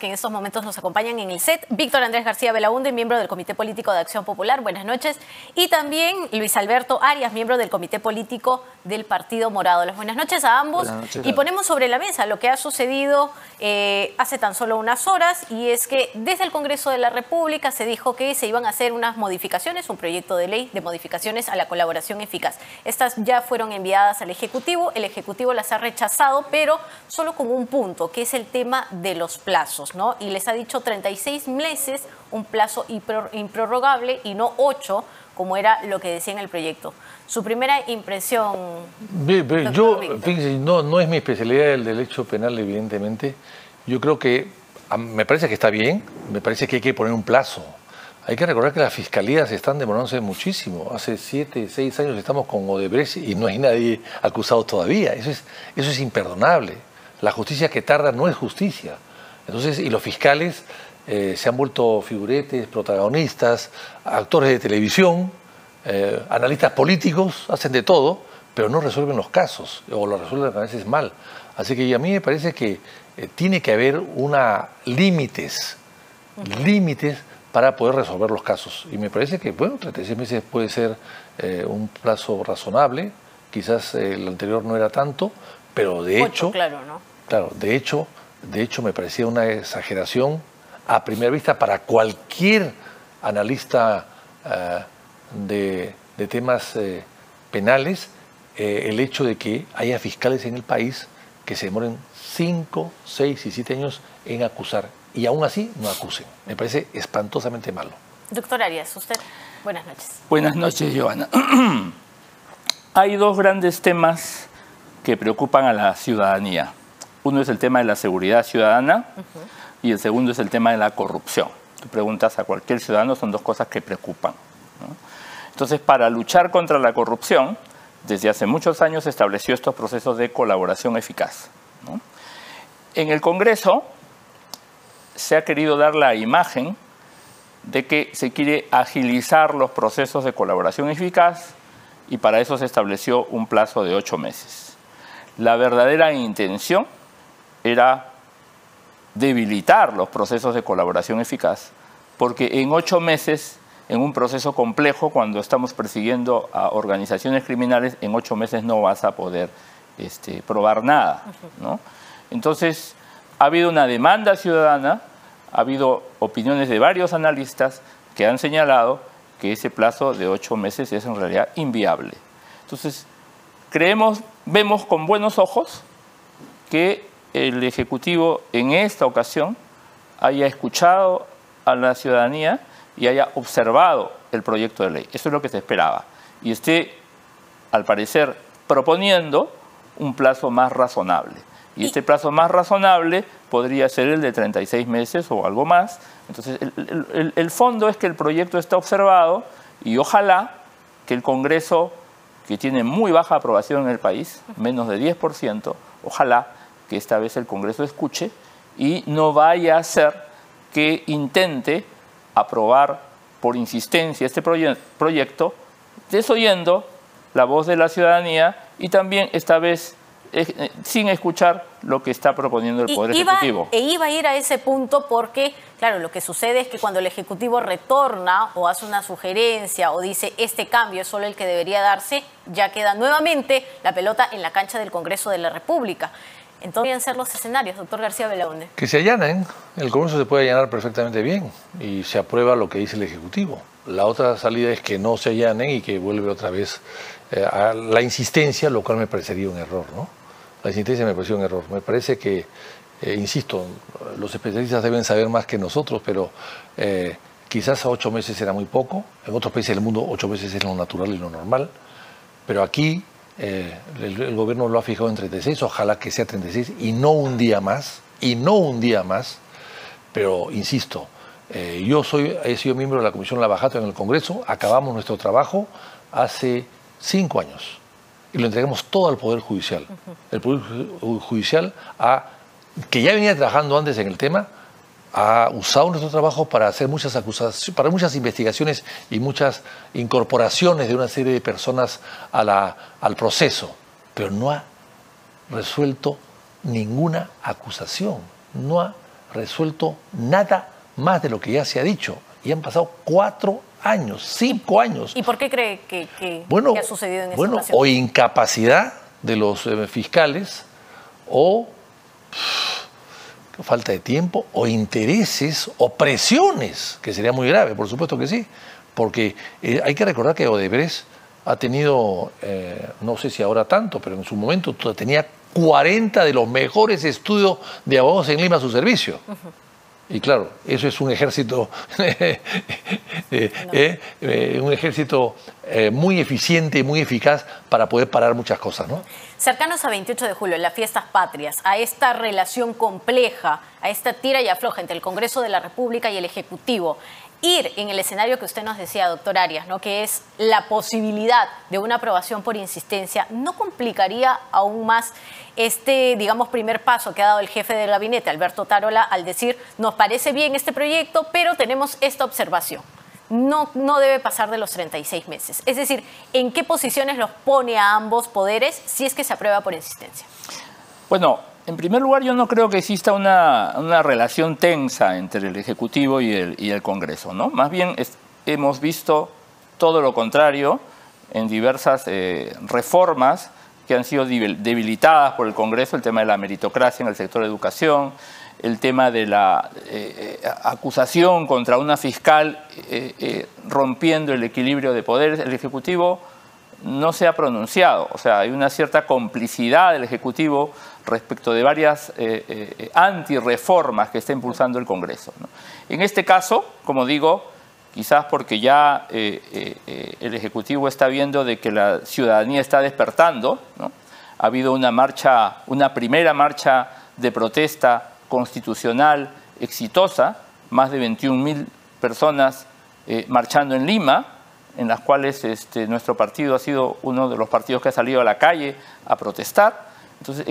que en estos momentos nos acompañan en el set. Víctor Andrés García Belaúnde, miembro del Comité Político de Acción Popular. Buenas noches. Y también Luis Alberto Arias, miembro del Comité Político del Partido Morado. Las buenas noches a ambos. Buenas noches. Y ponemos sobre la mesa lo que ha sucedido hace tan solo unas horas, y es que desde el Congreso de la República se dijo que se iban a hacer unas modificaciones, un proyecto de ley de modificaciones a la colaboración eficaz. Estas ya fueron enviadas al Ejecutivo. El Ejecutivo las ha rechazado, pero solo con un punto, que es el tema de los plazos, ¿no? Y les ha dicho 36 meses, un plazo improrrogable, y no 8, como era lo que decía en el proyecto. Su primera impresión. Yo, fíjense, no es mi especialidad el derecho penal, evidentemente. Yo creo que, me parece que está bien, me parece que hay que poner un plazo. Hay que recordar que las fiscalías están demorándose muchísimo. Hace 7, 6 años estamos con Odebrecht y no hay nadie acusado todavía. Eso es imperdonable. La justicia que tarda no es justicia. Entonces, y los fiscales se han vuelto figuretes, protagonistas, actores de televisión, analistas políticos, hacen de todo, pero no resuelven los casos, o lo resuelven a veces mal. Así que a mí me parece que tiene que haber límites para poder resolver los casos. Y me parece que, bueno, 36 meses puede ser un plazo razonable. Quizás el anterior no era tanto, pero de hecho... Claro, ¿no? Claro, de hecho me parecía una exageración a primera vista para cualquier analista de temas penales, el hecho de que haya fiscales en el país que se demoren 5, 6 y 7 años en acusar y aún así no acusen. Me parece espantosamente malo. Doctor Arias, usted, buenas noches. Buenas noches, Joana. Hay dos grandes temas que preocupan a la ciudadanía. Uno es el tema de la seguridad ciudadana y el segundo es el tema de la corrupción. Tú preguntas a cualquier ciudadano, son dos cosas que preocupan, ¿no? Entonces, para luchar contra la corrupción, desde hace muchos años se estableció estos procesos de colaboración eficaz, ¿no? En el Congreso se ha querido dar la imagen de que se quiere agilizar los procesos de colaboración eficaz y para eso se estableció un plazo de 8 meses. La verdadera intención era debilitar los procesos de colaboración eficaz, porque en 8 meses, en un proceso complejo, cuando estamos persiguiendo a organizaciones criminales, en 8 meses no vas a poder probar nada, ¿no? Entonces, ha habido una demanda ciudadana, ha habido opiniones de varios analistas que han señalado que ese plazo de 8 meses es en realidad inviable. Entonces, vemos con buenos ojos que el Ejecutivo en esta ocasión haya escuchado a la ciudadanía y haya observado el proyecto de ley. Eso es lo que se esperaba. Y esté, al parecer, proponiendo un plazo más razonable. Y este plazo más razonable podría ser el de 36 meses o algo más. Entonces, el fondo es que el proyecto está observado y ojalá que el Congreso, que tiene muy baja aprobación en el país, menos de 10%, ojalá que esta vez el Congreso escuche y no vaya a ser que intente aprobar por insistencia este proyecto, desoyendo la voz de la ciudadanía y también esta vez sin escuchar lo que está proponiendo el Poder Ejecutivo. Iba a ir a ese punto porque, claro, lo que sucede es que cuando el Ejecutivo retorna o hace una sugerencia o dice este cambio es solo el que debería darse, ya queda nuevamente la pelota en la cancha del Congreso de la República. Entonces, ¿podrían ser los escenarios, doctor García Belaúnde? Que se allanen. El Congreso se puede allanar perfectamente bien y se aprueba lo que dice el Ejecutivo. La otra salida es que no se allanen y que vuelve otra vez a la insistencia, lo cual me parecería un error, ¿no? La insistencia me pareció un error. Me parece que, insisto, los especialistas deben saber más que nosotros, pero quizás a 8 meses era muy poco. En otros países del mundo 8 meses es lo natural y lo normal. Pero aquí el gobierno lo ha fijado en 36, ojalá que sea 36 y no un día más, pero insisto, he sido miembro de la Comisión Lavajato en el Congreso, acabamos nuestro trabajo hace 5 años y lo entregamos todo al Poder Judicial. El Poder Judicial, que ya venía trabajando antes en el tema, ha usado nuestro trabajo para hacer muchas acusaciones, para muchas investigaciones y muchas incorporaciones de una serie de personas al proceso, pero no ha resuelto ninguna acusación, no ha resuelto nada más de lo que ya se ha dicho. Y han pasado 4 años, 5 años. ¿Y por qué cree que ha sucedido en esta ocasión? O incapacidad de los fiscales, o falta de tiempo, o intereses, o presiones, que sería muy grave, por supuesto que sí. Porque hay que recordar que Odebrecht ha tenido, no sé si ahora tanto, pero en su momento tenía 40 de los mejores estudios de abogados en Lima a su servicio. Y claro, eso es un ejército, un ejército muy eficiente y muy eficaz para poder parar muchas cosas, ¿no? Cercanos a 28 de julio, las fiestas patrias, a esta relación compleja, a esta tira y afloja entre el Congreso de la República y el Ejecutivo, ir en el escenario que usted nos decía, doctor Arias, ¿no?, que es la posibilidad de una aprobación por insistencia, ¿no complicaría aún más este, digamos, primer paso que ha dado el jefe del gabinete, Alberto Tarola, al decir, nos parece bien este proyecto, pero tenemos esta observación? No debe pasar de los 36 meses. Es decir, ¿en qué posiciones los pone a ambos poderes si es que se aprueba por insistencia? Bueno, en primer lugar, yo no creo que exista una relación tensa entre el Ejecutivo y el Congreso, ¿no? Más bien hemos visto todo lo contrario en diversas reformas que han sido debilitadas por el Congreso, el tema de la meritocracia en el sector de educación, el tema de la acusación contra una fiscal rompiendo el equilibrio de poderes. El Ejecutivo no se ha pronunciado, o sea, hay una cierta complicidad del Ejecutivo respecto de varias antirreformas que está impulsando el Congreso, ¿no? En este caso, como digo, quizás porque ya el Ejecutivo está viendo de que la ciudadanía está despertando, ¿no? Ha habido una primera marcha de protesta constitucional exitosa, más de 21.000 personas marchando en Lima, en las cuales nuestro partido ha sido uno de los partidos que ha salido a la calle a protestar. Entonces,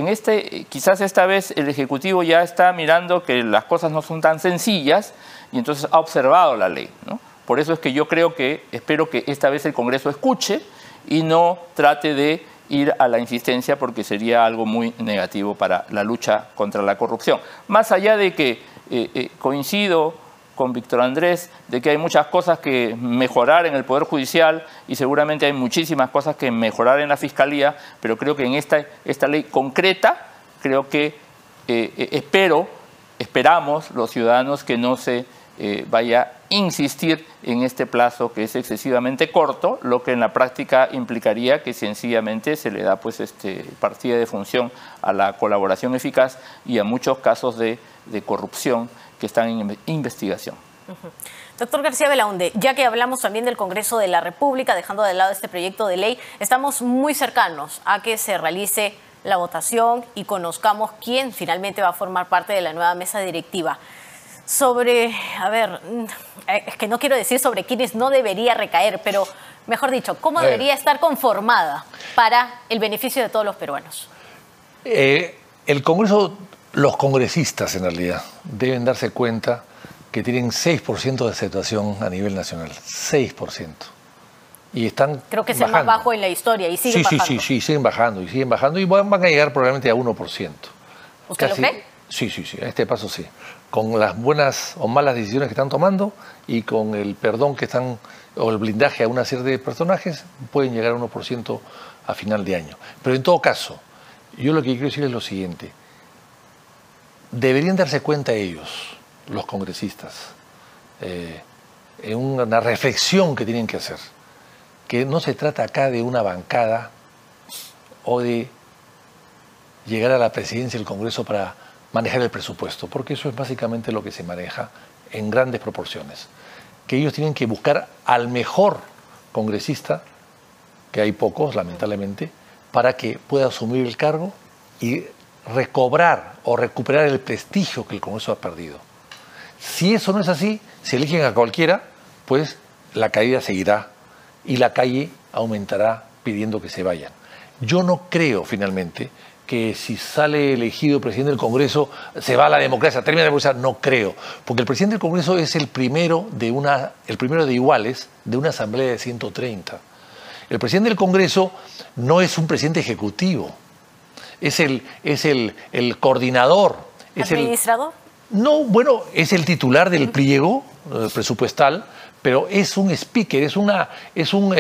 quizás esta vez el Ejecutivo ya está mirando que las cosas no son tan sencillas y entonces ha observado la ley, ¿no? Por eso es que yo espero que esta vez el Congreso escuche y no trate de ir a la insistencia, porque sería algo muy negativo para la lucha contra la corrupción. Más allá de que coincido con Víctor Andrés de que hay muchas cosas que mejorar en el Poder Judicial y seguramente hay muchísimas cosas que mejorar en la Fiscalía, pero creo que en esta ley concreta, creo que esperamos los ciudadanos que no se vaya a insistir en este plazo que es excesivamente corto, lo que en la práctica implicaría que sencillamente se le da partida de función a la colaboración eficaz y a muchos casos de corrupción que están en investigación. Doctor García Belaunde, ya que hablamos también del Congreso de la República, dejando de lado este proyecto de ley, estamos muy cercanos a que se realice la votación y conozcamos quién finalmente va a formar parte de la nueva mesa directiva. Es que no quiero decir sobre quiénes no debería recaer, pero mejor dicho, ¿cómo debería estar conformada para el beneficio de todos los peruanos? El Congreso, los congresistas en realidad, deben darse cuenta que tienen 6% de aceptación a nivel nacional, 6%. Y están Creo que es el más bajo en la historia y siguen bajando. Sí, siguen bajando y van a llegar probablemente a 1%. ¿Usted lo cree? Sí, a este paso sí. Con las buenas o malas decisiones que están tomando y con el perdón que están, o el blindaje a una serie de personajes, pueden llegar a 1% a final de año. Pero en todo caso, yo lo que quiero decir es lo siguiente. Deberían darse cuenta ellos, los congresistas, en una reflexión que tienen que hacer, que no se trata acá de una bancada o de llegar a la presidencia del Congreso para manejar el presupuesto, porque eso es básicamente lo que se maneja en grandes proporciones. Que ellos tienen que buscar al mejor congresista, que hay pocos, lamentablemente, para que pueda asumir el cargo y recobrar o recuperar el prestigio que el Congreso ha perdido. Si eso no es así, si eligen a cualquiera, pues la caída seguirá y la calle aumentará pidiendo que se vayan. Yo no creo, finalmente, que si sale elegido presidente del Congreso se va a la democracia, termina la democracia. No creo, porque el presidente del Congreso es el primero de iguales de una asamblea de 130. El presidente del Congreso no es un presidente ejecutivo, es el coordinador. ¿Administrador? No, bueno, es el titular del pliego presupuestal, pero es un speaker, es un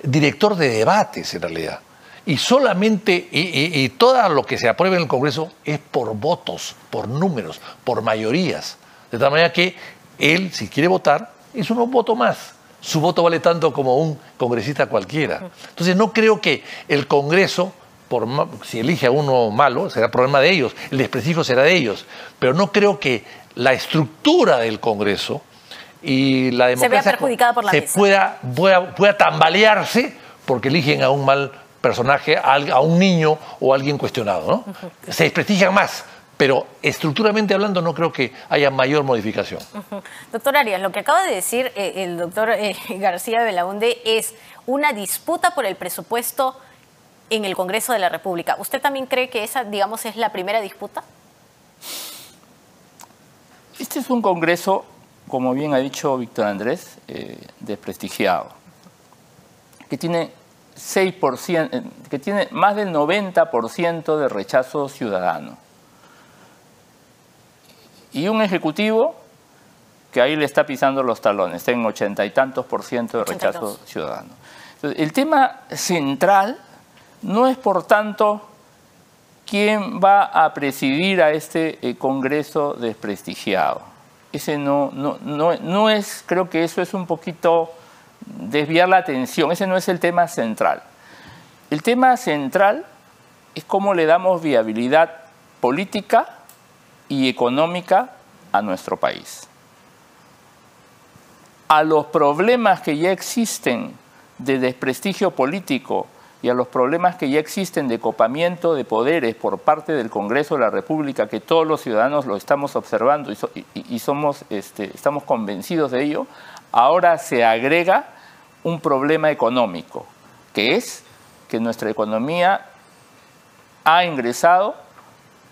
director de debates en realidad. Y solamente, y todo lo que se apruebe en el Congreso es por votos, por números, por mayorías. De tal manera que él, si quiere votar, es un voto más. Su voto vale tanto como un congresista cualquiera. Entonces no creo que el Congreso, si elige a uno malo, será problema de ellos, el desprestigio será de ellos. Pero no creo que la estructura del Congreso y la democracia se vea perjudicada por la mesa. pueda tambalearse porque eligen a un mal personaje, a un niño o a alguien cuestionado, ¿no? Se desprestigian más, pero estructuralmente hablando no creo que haya mayor modificación. Doctor Arias, lo que acaba de decir el doctor García Belaunde es una disputa por el presupuesto en el Congreso de la República. ¿Usted también cree que esa, digamos, es la primera disputa? Este es un Congreso, como bien ha dicho Víctor Andrés, desprestigiado, que tiene 6%, que tiene más del 90% de rechazo ciudadano. Y un Ejecutivo que ahí le está pisando los talones, está en 80 y tantos % de rechazo ciudadano. Entonces, el tema central no es, por tanto, quién va a presidir a este Congreso desprestigiado. Ese no es, creo que eso es un poquito desviar la atención, ese no es el tema central. El tema central es cómo le damos viabilidad política y económica a nuestro país. A los problemas que ya existen de desprestigio político y a los problemas que ya existen de copamiento de poderes por parte del Congreso de la República, que todos los ciudadanos lo estamos observando y estamos convencidos de ello, ahora se agrega un problema económico, que es que nuestra economía ha ingresado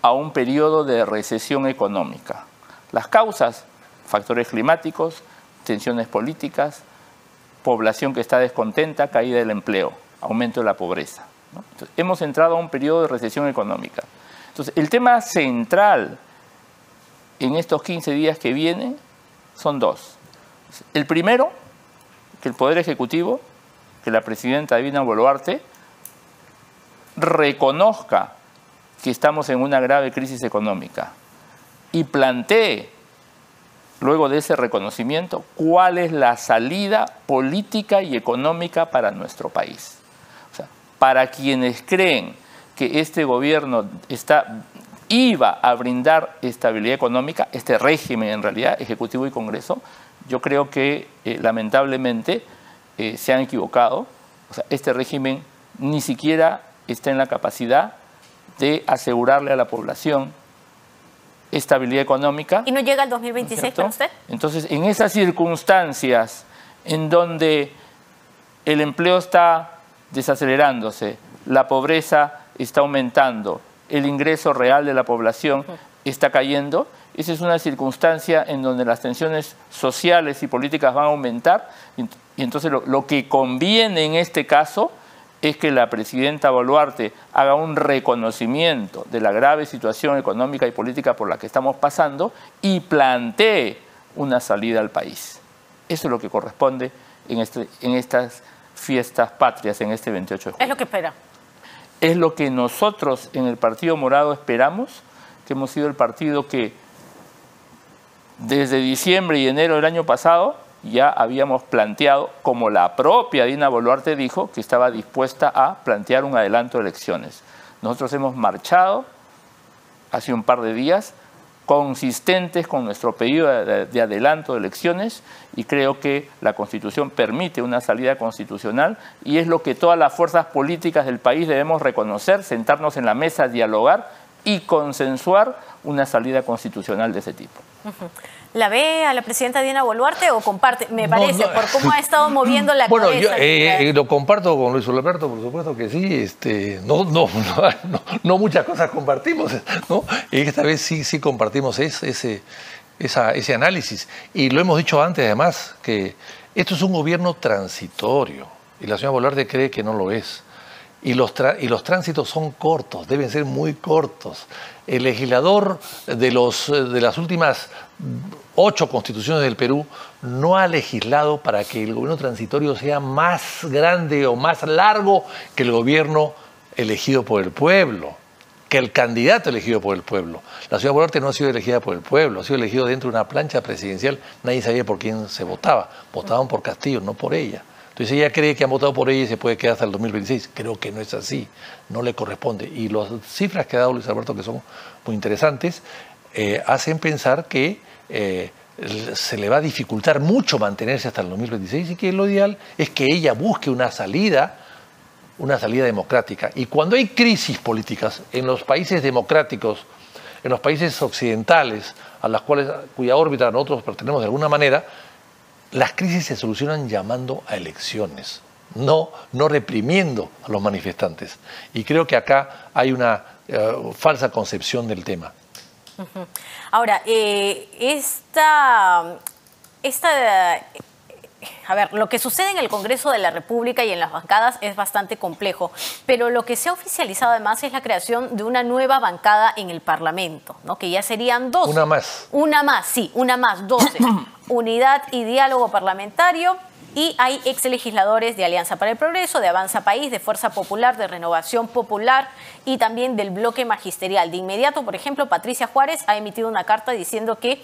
a un periodo de recesión económica. Las causas, factores climáticos, tensiones políticas, población que está descontenta, caída del empleo, aumento de la pobreza, ¿no? Entonces, hemos entrado a un periodo de recesión económica. Entonces, el tema central en estos 15 días que vienen son dos. El primero, que el Poder Ejecutivo, que la presidenta Dina Boluarte, reconozca que estamos en una grave crisis económica y plantee, luego de ese reconocimiento, cuál es la salida política y económica para nuestro país. O sea, para quienes creen que este gobierno iba a brindar estabilidad económica, este régimen en realidad, Ejecutivo y Congreso, yo creo que lamentablemente se han equivocado. O sea, este régimen ni siquiera está en la capacidad de asegurarle a la población estabilidad económica. ¿Y no llega al 2026 para usted? Entonces, en esas circunstancias en donde el empleo está desacelerándose, la pobreza está aumentando, el ingreso real de la población está cayendo, esa es una circunstancia en donde las tensiones sociales y políticas van a aumentar, y entonces lo que conviene en este caso es que la presidenta Boluarte haga un reconocimiento de la grave situación económica y política por la que estamos pasando y plantee una salida al país. Eso es lo que corresponde en estas fiestas patrias, en este 28 de julio. Es lo que espera. Es lo que nosotros en el Partido Morado esperamos, que hemos sido el partido que desde diciembre y enero del año pasado ya habíamos planteado, como la propia Dina Boluarte dijo, que estaba dispuesta a plantear un adelanto de elecciones. Nosotros hemos marchado hace un par de días consistentes con nuestro pedido de adelanto de elecciones y creo que la Constitución permite una salida constitucional y es lo que todas las fuerzas políticas del país debemos reconocer, sentarnos en la mesa, dialogar y consensuar una salida constitucional de ese tipo. ¿La ve a la presidenta Dina Boluarte o comparte? Me parece, por cómo ha estado moviendo la cabeza. Bueno, yo lo comparto con Luis Alberto, por supuesto que sí. No muchas cosas compartimos, ¿no? Y esta vez sí compartimos ese análisis. Y lo hemos dicho antes, además, que esto es un gobierno transitorio. Y la señora Boluarte cree que no lo es. y los tránsitos son cortos, deben ser muy cortos. El legislador de las últimas 8 constituciones del Perú no ha legislado para que el gobierno transitorio sea más grande o más largo que el gobierno elegido por el pueblo, que el candidato elegido por el pueblo. La señora Boluarte no ha sido elegida por el pueblo, ha sido elegido dentro de una plancha presidencial. Nadie sabía por quién se votaba. Votaban por Castillo, no por ella. Entonces ella cree que han votado por ella y se puede quedar hasta el 2026. Creo que no es así, no le corresponde. Y las cifras que ha dado Luis Alberto, que son muy interesantes, hacen pensar que se le va a dificultar mucho mantenerse hasta el 2026 y que lo ideal es que ella busque una salida democrática. Y cuando hay crisis políticas en los países democráticos, en los países occidentales, cuya órbita nosotros pertenecemos de alguna manera, las crisis se solucionan llamando a elecciones, no reprimiendo a los manifestantes. Y creo que acá hay una falsa concepción del tema. Ahora, a ver, lo que sucede en el Congreso de la República y en las bancadas es bastante complejo, pero lo que se ha oficializado además es la creación de una nueva bancada en el Parlamento, ¿no? Que ya serían 12. Una más. Una más, sí, una más, 12. Unidad y diálogo parlamentario. Y hay ex legisladores de Alianza para el Progreso, de Avanza País, de Fuerza Popular, de Renovación Popular y también del bloque magisterial. De inmediato, por ejemplo, Patricia Juárez ha emitido una carta diciendo que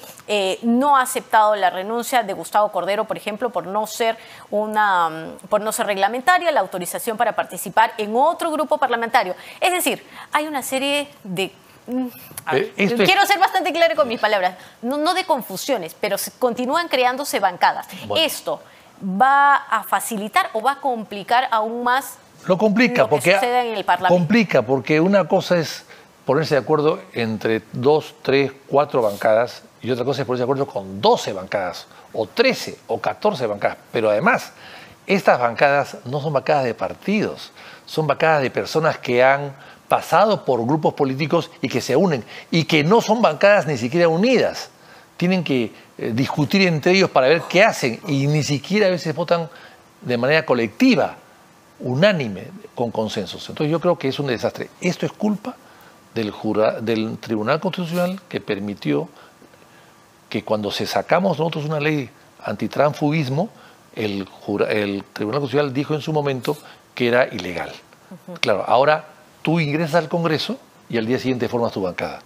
no ha aceptado la renuncia de Gustavo Cordero, por ejemplo, por no ser reglamentaria la autorización para participar en otro grupo parlamentario. Es decir, hay una serie de... quiero ser bastante clara con mis palabras, no de confusiones, pero continúan creándose bancadas. Bueno. Esto va a facilitar o va a complicar aún más lo que sucede en el Parlamento. Complica porque una cosa es ponerse de acuerdo entre 2, 3, 4 bancadas y otra cosa es ponerse de acuerdo con 12 bancadas o 13 o 14 bancadas. Pero además, estas bancadas no son bancadas de partidos, son bancadas de personas que han pasado por grupos políticos y que se unen y que no son bancadas ni siquiera unidas. Tienen que discutir entre ellos para ver qué hacen y ni siquiera a veces votan de manera colectiva, unánime, con consensos. Entonces yo creo que es un desastre. Esto es culpa del Tribunal Constitucional, que permitió que cuando sacamos nosotros una ley antitransfugismo, el Tribunal Constitucional dijo en su momento que era ilegal. Claro, ahora tú ingresas al Congreso y al día siguiente formas tu bancada.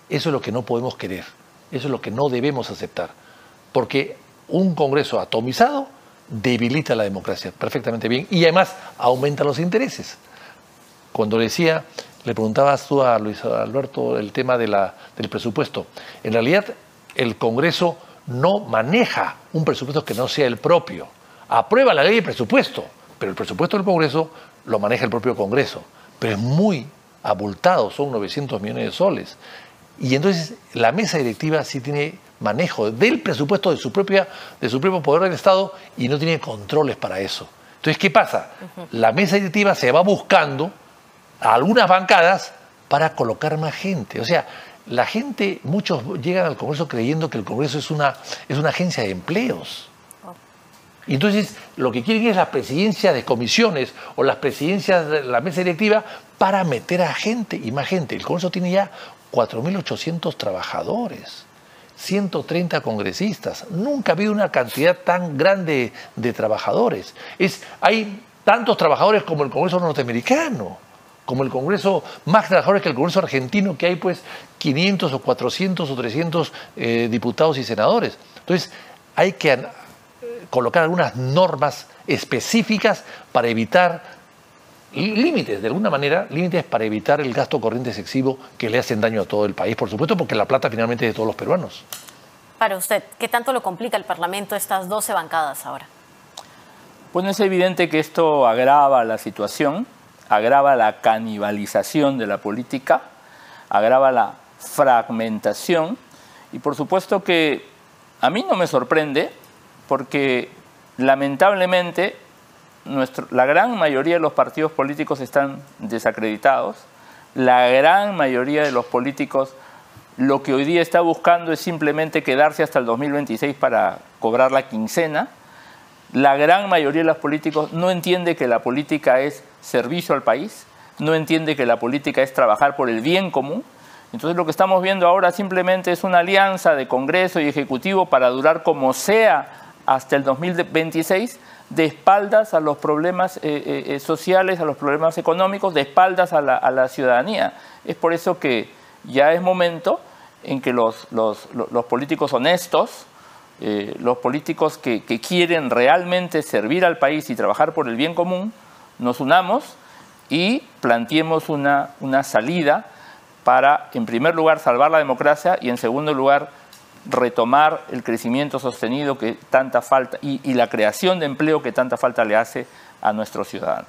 Eso es lo que no podemos querer. Eso es lo que no debemos aceptar, porque un Congreso atomizado debilita la democracia perfectamente bien y además aumenta los intereses. Cuando le preguntabas tú a Luis Alberto el tema del presupuesto, en realidad el Congreso no maneja un presupuesto que no sea el propio. Aprueba la ley de presupuesto, pero el presupuesto del Congreso lo maneja el propio Congreso, pero es muy abultado, son 900 millones de soles. Y entonces la mesa directiva sí tiene manejo del presupuesto de su propio poder del Estado y no tiene controles para eso. Entonces, ¿qué pasa? La mesa directiva se va buscando a algunas bancadas para colocar más gente. O sea, la gente, muchos llegan al Congreso creyendo que el Congreso es una agencia de empleos. Y entonces lo que quieren es la presidencia de comisiones o las presidencias de la mesa directiva para meter a gente y más gente. El Congreso tiene ya 4.800 trabajadores, 130 congresistas. Nunca ha habido una cantidad tan grande de trabajadores. Hay tantos trabajadores como el Congreso norteamericano, como el Congreso, más trabajadores que el Congreso argentino, que hay pues 500 o 400 o 300 diputados y senadores. Entonces hay que colocar algunas normas específicas para evitar límites, de alguna manera, límites para evitar el gasto corriente excesivo que le hacen daño a todo el país, por supuesto, porque la plata finalmente es de todos los peruanos. Para usted, ¿qué tanto lo complica el Parlamento estas 12 bancadas ahora? Bueno, es evidente que esto agrava la situación, agrava la canibalización de la política, agrava la fragmentación y por supuesto que a mí no me sorprende porque lamentablemente la gran mayoría de los partidos políticos están desacreditados. La gran mayoría de los políticos lo que hoy día está buscando es simplemente quedarse hasta el 2026 para cobrar la quincena. La gran mayoría de los políticos no entiende que la política es servicio al país, no entiende que la política es trabajar por el bien común. Entonces lo que estamos viendo ahora simplemente es una alianza de Congreso y Ejecutivo para durar como sea hasta el 2026, de espaldas a los problemas sociales, a los problemas económicos, de espaldas a la ciudadanía. Es por eso que ya es momento en que los políticos honestos, los políticos que quieren realmente servir al país y trabajar por el bien común, nos unamos y planteemos una salida para, en primer lugar, salvar la democracia y, en segundo lugar, retomar el crecimiento sostenido que tanta falta y la creación de empleo que tanta falta le hace a nuestros ciudadanos.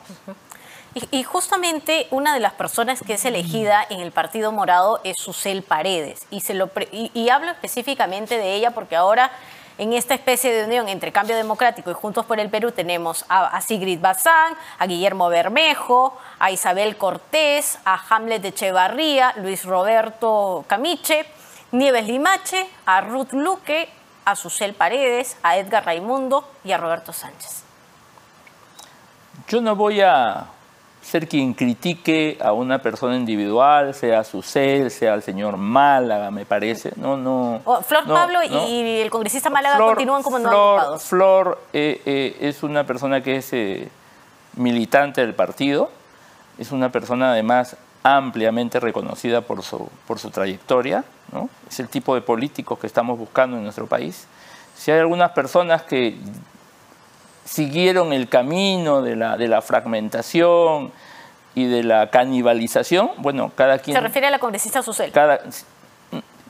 Y justamente una de las personas que es elegida en el Partido Morado es Susel Paredes. Y hablo específicamente de ella porque ahora, en esta especie de unión entre Cambio Democrático y Juntos por el Perú, tenemos a Sigrid Bazán, a Guillermo Bermejo, a Isabel Cortés, a Hamlet Echevarría, Luis Roberto Camiche, Nieves Limache, a Ruth Luque, a Susel Paredes, a Edgar Raimundo y a Roberto Sánchez. Yo no voy a ser quien critique a una persona individual, sea Susel, sea el señor Málaga, me parece. Pablo y el congresista Málaga continúan como no agrupados. Flor es una persona que es militante del partido, es una persona además ampliamente reconocida por su trayectoria, ¿no? Es el tipo de políticos que estamos buscando en nuestro país. Si hay algunas personas que siguieron el camino de la fragmentación y de la canibalización, bueno, cada quien... ¿Se refiere a la congresista Susel?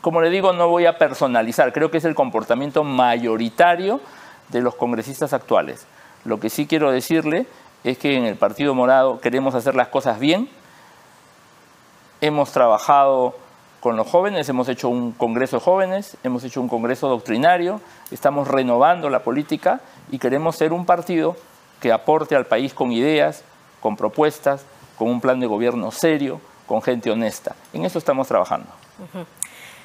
Como le digo, no voy a personalizar, creo que es el comportamiento mayoritario de los congresistas actuales. Lo que sí quiero decirle es que en el Partido Morado queremos hacer las cosas bien. Hemos trabajado con los jóvenes, hemos hecho un congreso de jóvenes, hemos hecho un congreso doctrinario, estamos renovando la política y queremos ser un partido que aporte al país con ideas, con propuestas, con un plan de gobierno serio, con gente honesta. En eso estamos trabajando.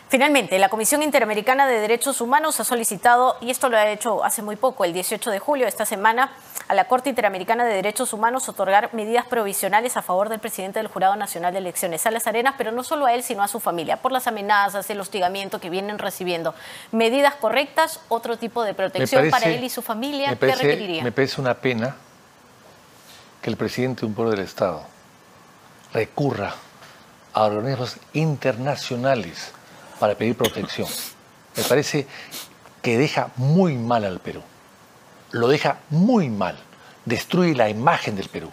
Finalmente, la Comisión Interamericana de Derechos Humanos ha solicitado, y esto lo ha hecho hace muy poco, el 18 de julio de esta semana, a la Corte Interamericana de Derechos Humanos otorgar medidas provisionales a favor del presidente del Jurado Nacional de Elecciones, Salas Arenas, pero no solo a él, sino a su familia, por las amenazas, el hostigamiento que vienen recibiendo. ¿Medidas correctas? ¿Otro tipo de protección para él y su familia? ¿Qué requeriría? Me parece una pena que el presidente de un poder del Estado recurra a organismos internacionales para pedir protección. Me parece que deja muy mal al Perú. Lo deja muy mal. Destruye la imagen del Perú.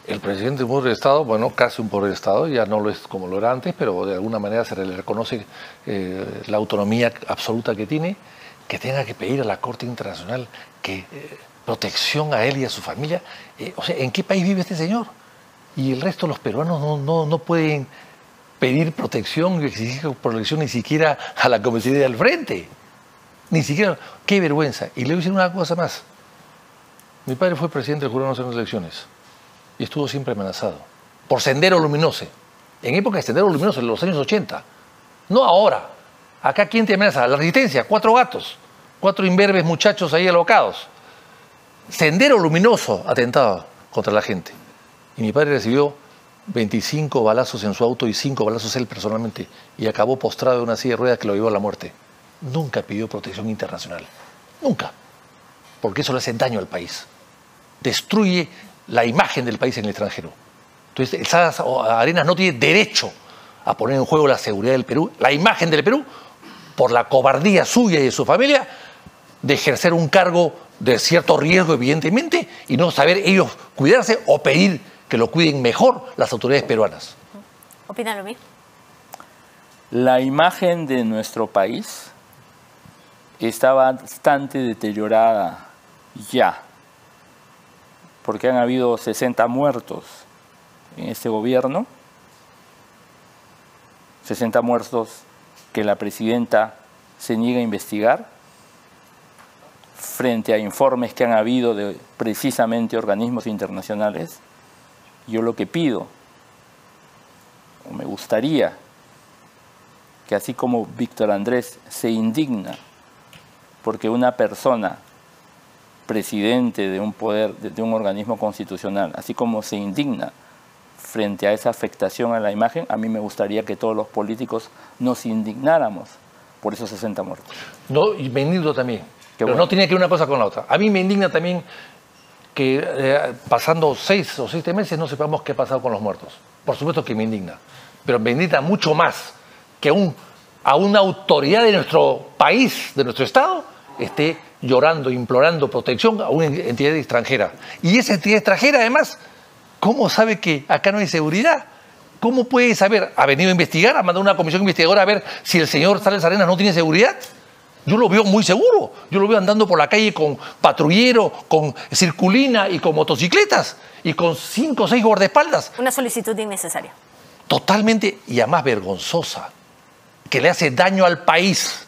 El presidente de un poder del Estado, bueno, casi un poder del Estado, ya no lo es como lo era antes, pero de alguna manera se le reconoce la autonomía absoluta que tiene, que tenga que pedir a la Corte Internacional que protección a él y a su familia. O sea, ¿en qué país vive este señor? Y el resto de los peruanos no pueden pedir protección y exigir protección ni siquiera a la comisaría del frente. Ni siquiera. ¡Qué vergüenza! Y le voy a decir una cosa más. Mi padre fue presidente del Jurado Nacional de Elecciones y estuvo siempre amenazado por Sendero Luminoso. En época de Sendero Luminoso, en los años 80. No ahora. Acá, ¿quién te amenaza? La Resistencia, 4 gatos. 4 imberbes muchachos ahí alocados. Sendero Luminoso atentado contra la gente. Y mi padre recibió 25 balazos en su auto y 5 balazos él personalmente, y acabó postrado en una silla de ruedas que lo llevó a la muerte. Nunca pidió protección internacional. Nunca. Porque eso le hace daño al país. Destruye la imagen del país en el extranjero. Entonces, el Salas Arenas no tiene derecho a poner en juego la seguridad del Perú, la imagen del Perú, por la cobardía suya y de su familia de ejercer un cargo de cierto riesgo, evidentemente, y no saber ellos cuidarse o pedir que lo cuiden mejor las autoridades peruanas. ¿Opina lo mismo? La imagen de nuestro país está bastante deteriorada ya, porque han habido 60 muertos en este gobierno, 60 muertos que la presidenta se niega a investigar, frente a informes que han habido de precisamente organismos internacionales. Yo lo que pido, o me gustaría, que así como Víctor Andrés se indigna porque una persona presidente de un poder, de un organismo constitucional, así como se indigna frente a esa afectación a la imagen, a mí me gustaría que todos los políticos nos indignáramos por esos 60 muertos. No, y me indigno también. Pero bueno. no tiene que ver una cosa con la otra. A mí me indigna también que pasando 6 o 7 meses no sepamos qué ha pasado con los muertos. Por supuesto que me indigna. Pero me indigna mucho más que a una autoridad de nuestro país, de nuestro Estado, esté llorando, implorando protección a una entidad extranjera. Y esa entidad extranjera, además, ¿cómo sabe que acá no hay seguridad? ¿Cómo puede saber? ¿Ha venido a investigar? ¿Ha mandado una comisión investigadora a ver si el señor Sales Arenas no tiene seguridad? Yo lo veo muy seguro. Yo lo veo andando por la calle con patrullero, con circulina y con motocicletas y con 5 o 6 guardaespaldas. Una solicitud innecesaria. Totalmente, y además vergonzosa, que le hace daño al país,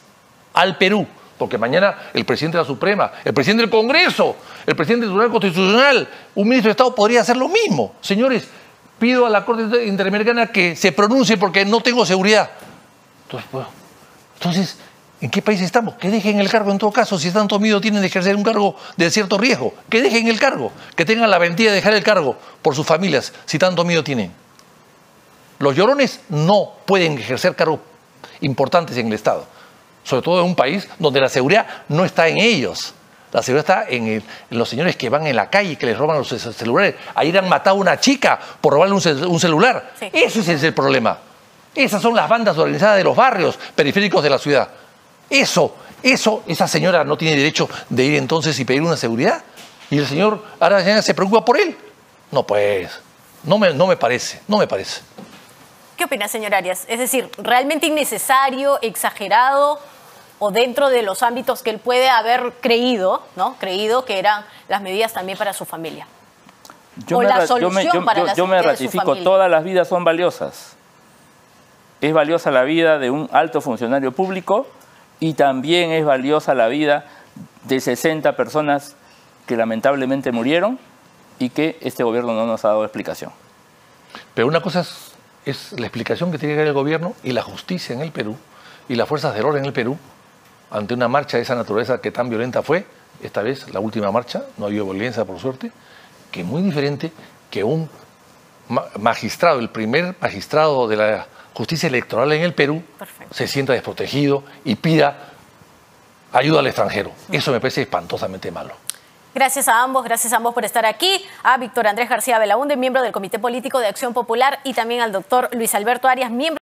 al Perú. Porque mañana el presidente de la Suprema, el presidente del Congreso, el presidente del Tribunal Constitucional, un ministro de Estado podría hacer lo mismo. Señores, pido a la Corte Interamericana que se pronuncie porque no tengo seguridad. Entonces, ¿en qué país estamos? Que dejen el cargo en todo caso. Si tanto miedo tienen de ejercer un cargo de cierto riesgo, que dejen el cargo. Que tengan la valentía de dejar el cargo por sus familias, si tanto miedo tienen. Los llorones no pueden ejercer cargos importantes en el Estado. Sobre todo en un país donde la seguridad no está en ellos. La seguridad está en los señores que van en la calle y que les roban los celulares. Ayer han matado a una chica por robarle un celular. Sí. Ese es el problema. Esas son las bandas organizadas de los barrios periféricos de la ciudad. Esa señora no tiene derecho de ir entonces y pedir una seguridad. Y el señor ahora se preocupa por él. No, pues, no me parece. ¿Qué opina, señor Arias? Es decir, ¿realmente innecesario, exagerado o dentro de los ámbitos que él puede haber creído, ¿no? Creído que eran las medidas también para su familia? Yo me ratifico, todas las vidas son valiosas. Es valiosa la vida de un alto funcionario público y también es valiosa la vida de 60 personas que lamentablemente murieron y que este gobierno no nos ha dado explicación. Pero una cosa es la explicación que tiene que dar el gobierno y la justicia en el Perú y las fuerzas del orden en el Perú ante una marcha de esa naturaleza que tan violenta fue, esta vez la última marcha, no ha habido violencia por suerte, que es muy diferente que un magistrado, el primer magistrado de la justicia electoral en el Perú, se sienta desprotegido y pida ayuda al extranjero. Eso me parece espantosamente malo. Gracias a ambos por estar aquí. A Víctor Andrés García Belaúnde, miembro del Comité Político de Acción Popular, y también al doctor Luis Alberto Arias, miembro